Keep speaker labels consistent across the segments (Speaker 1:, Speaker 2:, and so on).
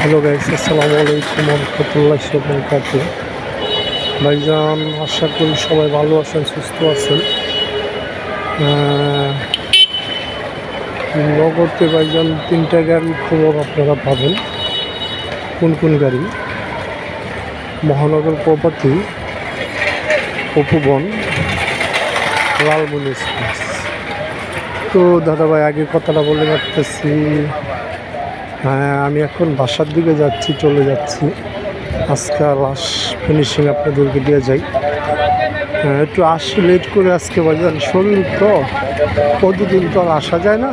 Speaker 1: Hello guys, আসসালামু আলাইকুম রহমতুল্লাহি ওয়া বারাকাতুহু। ভাইজান, আশা করি সবাই ভালো আছেন, সুস্থ আছেন। নগদে ভাইজান 3টা গাড়ির খবর আপনারা পাবেন। কোন কোন গাড়ি? মহানগর প্রপার্টি, উপবন, লালমনি এক্সপ্রেস। তো দাদা ভাই, আগে কথাটা বলে রাখতেছি, আমি এখন বাসার দিকে চলে যাচ্ছি। আজকে লাস্ট ফিনিশিং আপনাদেরকে দিয়ে যাই। একটু আসি লেট করে আজকে, বাজার শরীর তো প্রতিদিন তো আর আসা যায় না।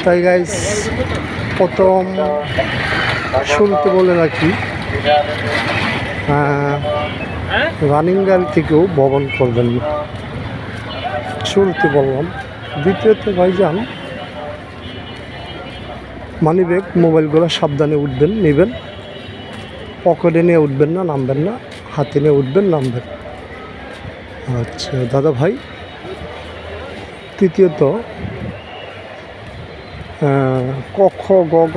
Speaker 1: তাই গাইস, প্রথম শুরুতে বলে রাখি, রানিং গাড়ি থেকেও ভ্রমণ করবেন না, শুরুতে বললাম। দ্বিতীয়ত ভাইজান, মানি ব্যাগ মোবাইলগুলো সাবধানে উঠবেন, নেবেন। পকেটে নিয়ে উঠবেন না, নামবেন না। হাতে নিয়ে উঠবেন, নামবেন। আচ্ছা দাদা ভাই, তৃতীয়ত ক খ গ গ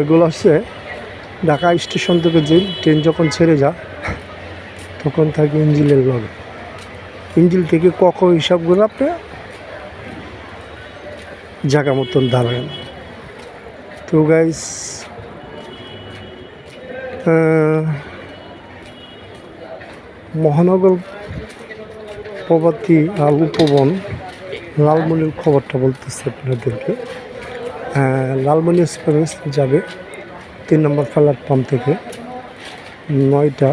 Speaker 1: এগুলো আছে ঢাকা স্টেশন থেকে যে ট্রেন যখন ছেড়ে যা, তখন থাকে ইঞ্জিনের লগে। ইঞ্জিল থেকে ক খ হিসাবগুলো আপনি জায়গা মতন দাঁড়াবেন। তো গাইস, মহানগর প্রপার্টি আর উপবন লালমনির খবরটা বলতেছে আপনাদেরকে। লালমনি এক্সপ্রেস যাবে 3 নম্বর প্ল্যাটফর্ম থেকে 9টা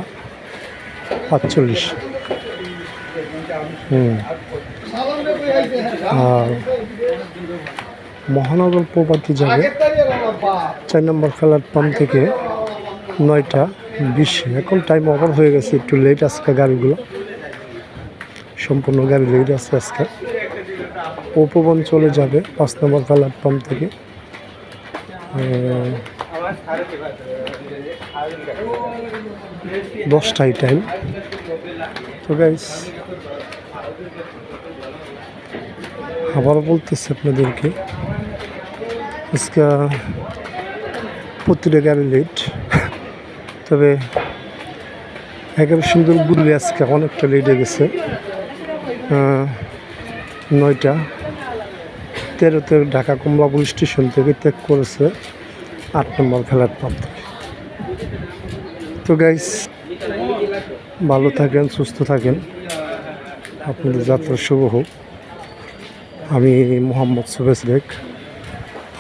Speaker 1: 45। আর মহানগর প্রপার্টি যাবে 4 নম্বর প্ল্যাটফর্ম থেকে 9টা 20। এখন টাইম ওভার হয়ে গেছে, একটু লেট আজকে গাড়িগুলো, সম্পূর্ণ গাড়ি লেট আছে আজকে। উপবন চলে যাবে 5 নম্বর প্ল্যাটফর্ম থেকে 10টায় টাইম। তো গাইস, আবারও বলতেছি আপনাদেরকে, আজকে প্রতিটা গাড়ি লেট। তবে একেবারে সুন্দর ঘুরলে আজকে অনেকটা লেট হয়ে গেছে। 9টা 13-তে ঢাকা কমলাপুর স্টেশন থেকে ত্যাগ করেছে 8 নম্বর প্ল্যাটফর্ম থেকে। তো গাইস, ভালো থাকেন, সুস্থ থাকেন, আপনাদের যাত্রা শুভ হোক। আমি মোহাম্মদ সুবেশ বেগ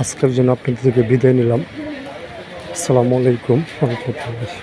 Speaker 1: আজকের জন্য আপনাদের থেকে বিদায় নিলাম। আসসালামু আলাইকুম রহমতুল্লাহ।